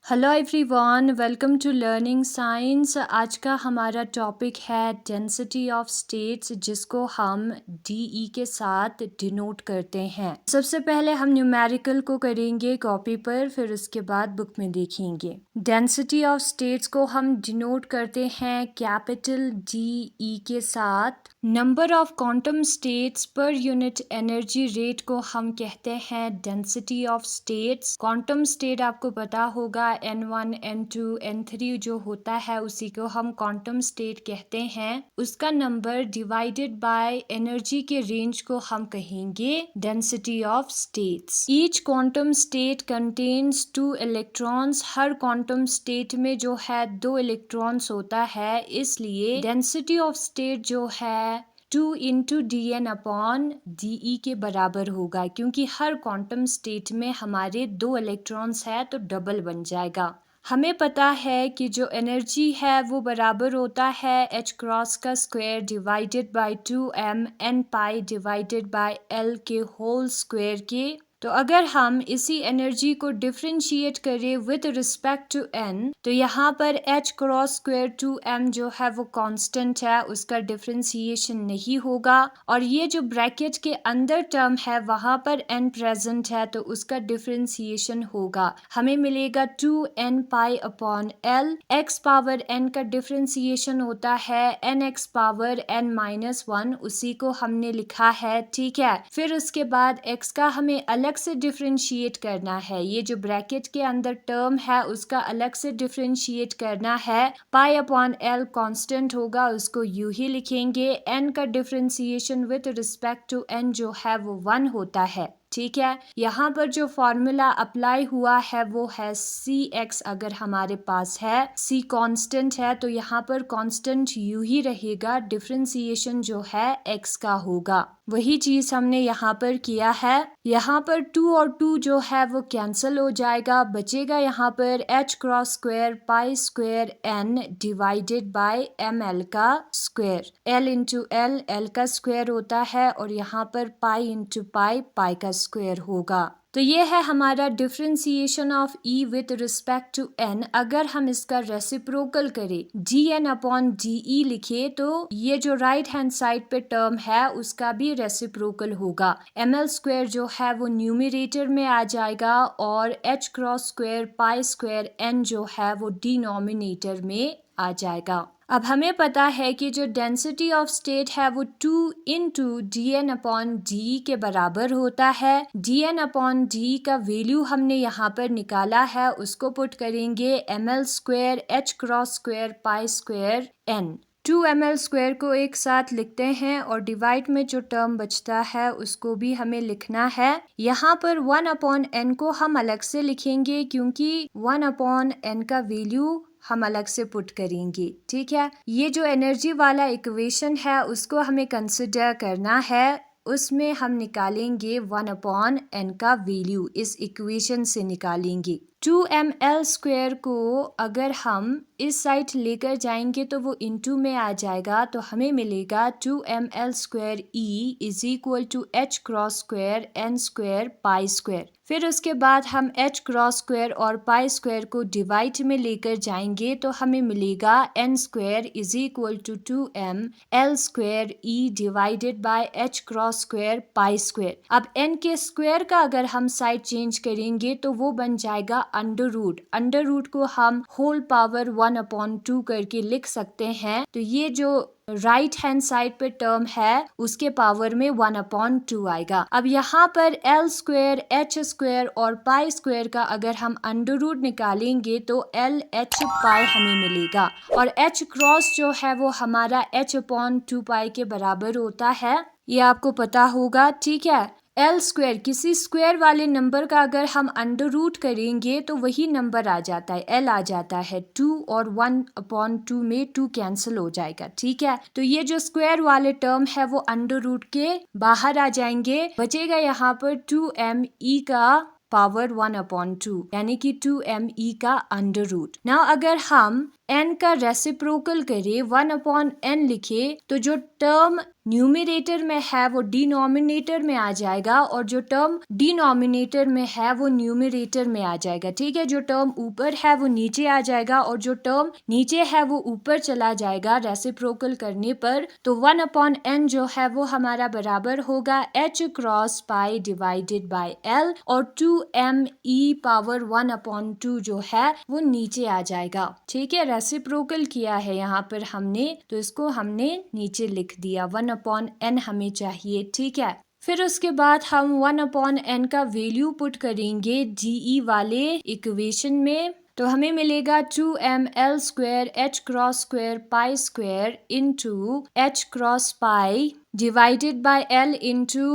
Hello everyone, welcome to learning science. आज का हमारा टॉपिक है डेंसिटी ऑफ स्टेट्स, जिसको हम डीई के साथ डिनोट करते हैं। सबसे पहले हम न्यूमेरिकल को करेंगे कॉपी पर, फिर उसके बाद बुक में देखेंगे। डेंसिटी ऑफ स्टेट्स को हम डिनोट करते हैं कैपिटल डीई के साथ। Number of quantum states per unit energy rate को हम कहते हैं density of states. Quantum state आपको पता होगा N1, N2, N3 जो होता है उसी को हम क्वांटम स्टेट कहते हैं। उसका नंबर डिवाइडेड बाय एनर्जी के रेंज को हम कहेंगे density of states. Each quantum state contains 2 electrons. Her quantum state में जो है 2 इलेक्ट्रॉन्स होता है, इसलिए डेंसिटी ऑफ स्टेट जो है 2 इंटू dn अपॉन de के बराबर होगा, क्योंकि हर क्वांटम स्टेट में हमारे 2 इलेक्ट्रॉन्स है तो डबल बन जाएगा। हमें पता है कि जो एनर्जी है वो बराबर होता है h क्रॉस का square divided by 2m n pi divided by l के होल स्क्वायर के। तो अगर हम इसी एनर्जी को डिफरेंशिएट करें विद रिस्पेक्ट टू n, तो यहाँ पर h क्रॉस स्क्वायर 2m जो है वो कांस्टेंट है, उसका डिफरेंशिएशन नहीं होगा। और ये जो ब्रैकेट के अंदर टर्म है वहाँ पर n प्रेजेंट है तो उसका डिफरेंशिएशन होगा। हमें मिलेगा 2n पाई upon l। x power n का डिफरेंशिएशन होता है nx पावर n माइनस 1, उसी को हमने लिखा है, ठीक है। फिर उसके बाद x का हमें अलग से डिफरेंशिएट करना है। ये जो ब्रैकेट के अंदर टर्म है उसका अलग से डिफरेंशिएट करना है। पाई अपॉन एल कांस्टेंट होगा, उसको यूं ही लिखेंगे। n का differentiation with respect to n जो है वो 1 होता है, ठीक है। यहाँ पर जो फॉर्मूला अप्लाई हुआ है वो है Cx। अगर हमारे पास है C कांस्टेंट है तो यहाँ पर कांस्टेंट यूं ही रहेगा, डिफरेंशिएशन जो है x का होगा। वही चीज हमने यहाँ पर किया है। यहाँ पर 2 और 2 जो है वो कैंसिल हो जाएगा, बचेगा यहाँ पर h cross square pi square n divided by ml का स्क्वायर। l इंटू l का स्क्वायर होता है और यहाँ पर पाई इंटू पाई का स्क्वायर होगा। तो ये है हमारा differentiation of E with respect to n। अगर हम इसका रेसिप्रोकल करें dn अपॉन de लिखे तो ये जो राइट हैंड साइड पे टर्म है उसका भी रेसिप्रोकल होगा। ml स्क्वायर जो है वो न्यूमरेटर में आ जाएगा और h cross square pi square n जो है वो डिनोमिनेटर में आ जाएगा। अब हमें पता है कि जो डेंसिटी ऑफ स्टेट है वो 2 इंटू dn अपॉन de के बराबर होता है। dn अपॉन de का वैल्यू हमने यहाँ पर निकाला है, उसको पुट करेंगे ml square h cross square pi square n। 2 ml square को एक साथ लिखते हैं और डिवाइड में जो टर्म बचता है उसको भी हमें लिखना है। यहाँ पर 1 अपॉन n को हम अलग से लिखेंगे, क्योंकि 1 अपॉन n का वैल्यू हम अलग से पुट करेंगे, ठीक है। ये जो एनर्जी वाला इक्वेशन है उसको हमें कंसिडर करना है, उसमें हम निकालेंगे 1 अपॉन n का वैल्यू, इस इक्वेशन से निकालेंगे। 2ml स्क्वायर को अगर हम इस साइड लेकर जाएंगे तो वो इनटू में आ जाएगा, तो हमें मिलेगा 2ml square E is equal to h cross square n square pi square. फिर उसके बाद हम h क्रॉस स्क्वायर और पाई स्क्वायर को डिवाइड में लेकर जाएंगे तो हमें मिलेगा n square is equal to 2ml square E divided by h cross square pi square. अब n के स्क्वायर का अगर हम साइड चेंज करेंगे तो वो बन जाएगा अंडर रूट। अंडर रूट को हम होल पावर 1 अपॉन 2 करके लिख सकते हैं। तो ये जो राइट हैंड साइड पे टर्म है उसके पावर में 1 अपॉन 2 आएगा। अब यहाँ पर l स्क्वायर h स्क्वायर और पाई स्क्वायर का अगर हम अंडर रूट निकालेंगे तो l h पाई हमें मिलेगा और h क्रॉस जो है वो हमारा h अपॉन 2 पाई के बराबर होता है, ये आपको पता होगा, ठीक है। l स्क्वायर, किसी स्क्वायर वाले नंबर का अगर हम अंडर रूट करेंगे तो वही नंबर आ जाता है, l आ जाता है। 2 और 1 अपॉन 2 में 2 कैंसिल हो जाएगा, ठीक है। तो ये जो स्क्वायर वाले टर्म है वो अंडर रूट के बाहर आ जाएंगे, बचेगा यहाँ पर 2me का पावर 1 अपॉन 2, यानी कि 2me का अंडर रूट। नाउ अगर हम n का रेसिप्रोकल करें 1 अपॉन n लिखे तो जो टर्म न्यूमरेटर में है वो डिनोमिनेटर में आ जाएगा और जो टर्म डिनोमिनेटर में है वो न्यूमरेटर में आ जाएगा। ठीक है, जो टर्म ऊपर है वो नीचे आ जाएगा और जो टर्म नीचे है वो ऊपर चला जाएगा रेसिप्रोकल करने पर। तो 1/n जो है वो हमारा बराबर होगा h cross pi divided by l और 2m e⁻² 1/2 जो है वो नीचे आ जाएगा। ठीक है, रेसिप्रोकल किया है यहाँ पर हमने, तो इसको हमने नीचे लिख दिया। 1/n हमें चाहिए। ठीक है, फिर उसके बाद हम 1/n का वैल्यू पुट करेंगे DE वाले इक्वेशन में। तो हमें मिलेगा 2ml² h cross square pi square into h cross pi divided by l into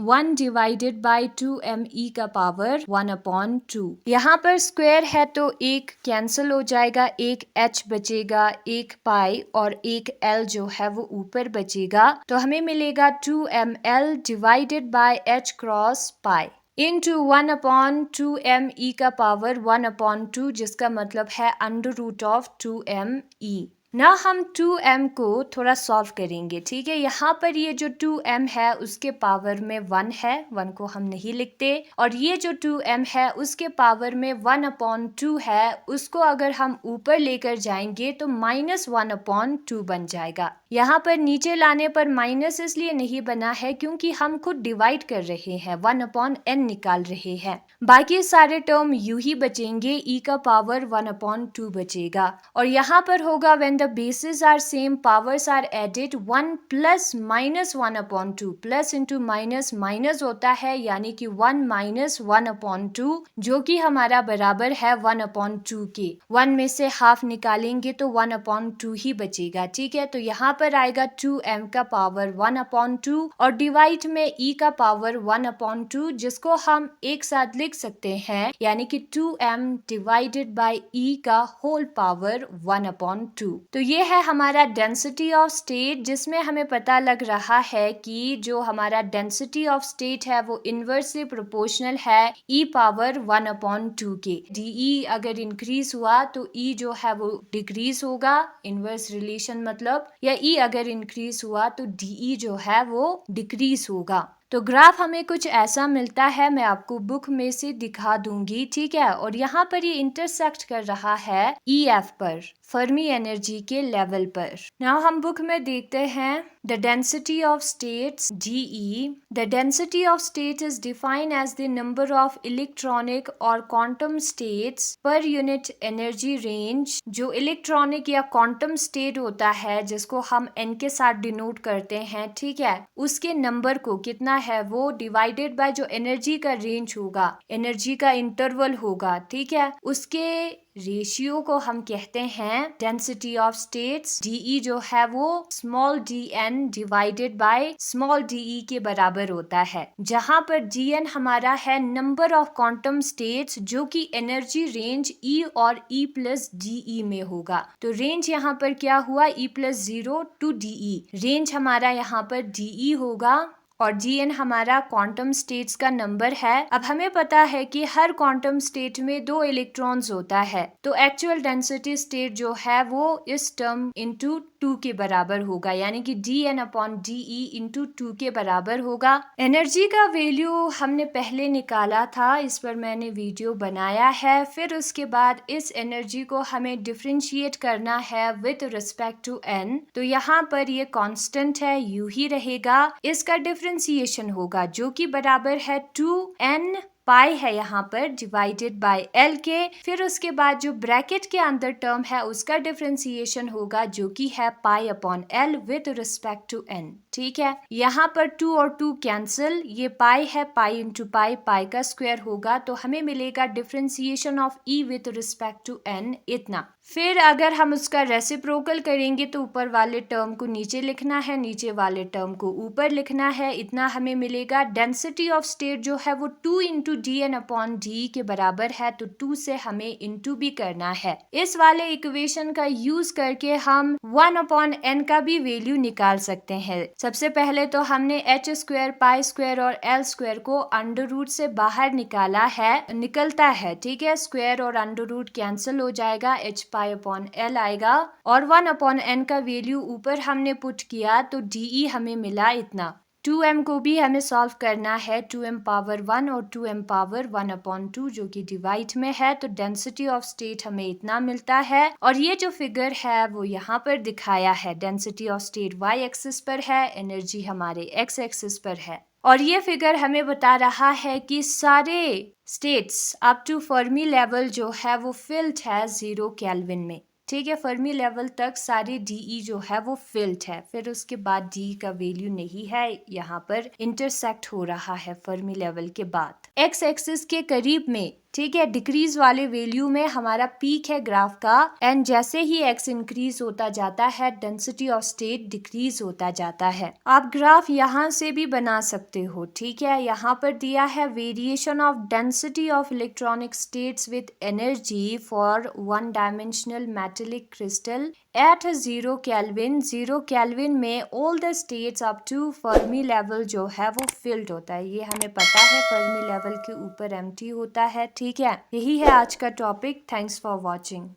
1 divided by 2me का पावर 1/2। यहाँ पर स्क्वायर है तो एक कैंसिल हो जाएगा, एक h बचेगा, एक पाई और एक l जो है वो ऊपर बचेगा। तो हमें मिलेगा 2ml divided by h cross pi into 1/2me का पावर 1/2, जिसका मतलब है √2me। ना हम 2m को थोड़ा सॉल्व करेंगे। ठीक है, यहाँ पर ये जो 2m है उसके पावर में 1 है, 1 को हम नहीं लिखते, और ये जो 2m है उसके पावर में 1/2 है, उसको अगर हम ऊपर लेकर जाएंगे तो -1/2 बन जाएगा। यहाँ पर नीचे लाने पर माइनस इसलिए नहीं बना है क्योंकि हम खुद डिवाइड कर रहे हैं, 1/n निकाल रहे हैं। बाकी सारे टर्म यूं ही बचेंगे, e का पावर 1/2 बचेगा। और यहाँ पर होगा when the bases are same powers are added 1 plus minus 1/2, plus into minus minus होता है, यानी कि 1 minus 1/2 जो कि हमारा बराबर है 1/2 के। 1 में से हाफ निकालेंगे तो 1/2 ही बचेगा। ठीक है, तो यहाँ पर आएगा 2m का पावर 1/2 और डिवाइड में e का पावर 1/2, जिसको हम एक साथ लिख सकते हैं, यानी कि 2m डिवाइडेड बाय e का होल पावर 1/2। तो ये है हमारा डेंसिटी ऑफ स्टेट, जिसमें हमें पता लग रहा है कि जो हमारा डेंसिटी ऑफ स्टेट है वो इनवर्सली प्रोपोर्शनल है e पावर 1/2 के। DE अगर इंक्रीज हुआ तो e जो है वो डिक्रीज होगा, इनवर्स रिलेशन मतलब, या e अगर इंक्रीज हुआ तो DE जो है वो डिक्रीज होगा। तो ग्राफ हमें कुछ ऐसा मिलता है, मैं आपको बुक में से दिखा दूंगी। ठीक है, और यहाँ पर ये इंटरसेक्ट कर रहा है EF पर, फर्मी एनर्जी के लेवल पर। नाउ हम बुक में देखते हैं the density of states DE। The density of state is defined as the number of electronic और quantum states per unit energy range. जो इलेक्ट्रॉनिक या क्वांटम स्टेट होता है जिसको हम n के साथ डिनोट करते हैं, ठीक है, उसके नंबर को कितना है वो डिवाइडेड बाय जो एनर्जी का रेंज होगा, एनर्जी का इंटरवल होगा, ठीक है, उसके रेशियो को हम कहते हैं डेंसिटी ऑफ स्टेट्स। DE जो है वो small dn divided by small de के बराबर होता है, जहां पर dn हमारा है नंबर ऑफ क्वांटम स्टेट्स जो कि एनर्जी रेंज E और E प्लस de में होगा। तो रेंज यहाँ पर क्या हुआ, E plus 0 to de, range हमारा यहाँ पर de होगा और Gn हमारा क्वांटम स्टेट्स का नंबर है। अब हमें पता है कि हर क्वांटम स्टेट में 2 इलेक्ट्रॉन्स होता है, तो एक्चुअल डेंसिटी स्टेट जो है वो इस टर्म इंटू 2 के बराबर होगा, यानी कि dn अपॉन de इंटू 2 के बराबर होगा। एनर्जी का वैल्यू हमने पहले निकाला था, इस पर मैंने वीडियो बनाया है। फिर उसके बाद इस एनर्जी को हमें डिफरेंशिएट करना है विद रिस्पेक्ट टू n। तो यहाँ पर ये कांस्टेंट है, यू ही रहेगा। इसका डिफरेंशिएशन होगा जो कि बराबर है 2n पाई है यहाँ पर डिवाइडेड बाय l के। फिर उसके बाद जो ब्रैकेट के अंदर टर्म है उसका डिफरेंशिएशन होगा जो कि है pi upon l with respect to n। ठीक है, यहाँ पर 2 और 2 कैंसिल, ये पाई है, पाई इंटू पाई, पाई का स्क्वायर होगा, तो हमें मिलेगा differentiation of e with respect to n इतना। फिर अगर हम उसका रेसिप्रोकल करेंगे तो ऊपर वाले टर्म को नीचे लिखना है, नीचे वाले टर्म को ऊपर लिखना है, इतना हमें मिलेगा। डेंसिटी ऑफ स्टेट जो है वो 2 इंटू dn अपॉन de के बराबर है, तो 2 से हमें इंटू भी करना है। इस वाले इक्वेशन का यूज करके हम 1 अपॉन n का भी वैल्यू निकाल सकते हैं। सबसे पहले तो हमने एच स्क्वायर, पाई स्क्वायर और एल स्क्वायर को अंडर रूट से बाहर निकलता है, ठीक है। स्क्वायर और अंडर रूट कैंसिल हो जाएगा, एच पाई अपॉन एल आएगा और 1 अपॉन एन का वैल्यू ऊपर हमने पुट किया तो डी हमें मिला इतना। 2m को भी हमें सॉल्व करना है, 2m पावर 1 और 2m पावर 1 अपॉन 2 जो कि डिवाइड में है, तो डेंसिटी ऑफ स्टेट हमें इतना मिलता है। और ये जो फिगर है वो यहाँ पर दिखाया है, density of state y axis पर है, एनर्जी हमारे x एक्सिस पर है। और ये फिगर हमें बता रहा है कि सारे states up to Fermi level जो है वो फिल्ड है 0 केल्विन में, ठीक है। फर्मी लेवल तक सारे डी जो है वो फिल्ड है, फिर उसके बाद डी का वैल्यू नहीं है, यहाँ पर इंटरसेक्ट हो रहा है फर्मी लेवल के बाद। एक्स एक्सिस के करीब में, ठीक है, डिक्रीज वाले वैल्यू में हमारा पीक है ग्राफ का, एंड जैसे ही एक्स इंक्रीज होता जाता है डेंसिटी ऑफ स्टेट डिक्रीज होता जाता है। आप ग्राफ यहाँ से भी बना सकते हो, ठीक है। यहाँ पर दिया है variation of density of electronic states with energy for 1 dimensional metallic crystal at 0 kelvin. 0 kelvin में all the states up to Fermi level जो है वो फिल्ड होता है, ये हमें पता है, फर्मी लेवल के ऊपर एम्प्टी होता है, ठीक है। यही है आज का टॉपिक। Thanks for watching.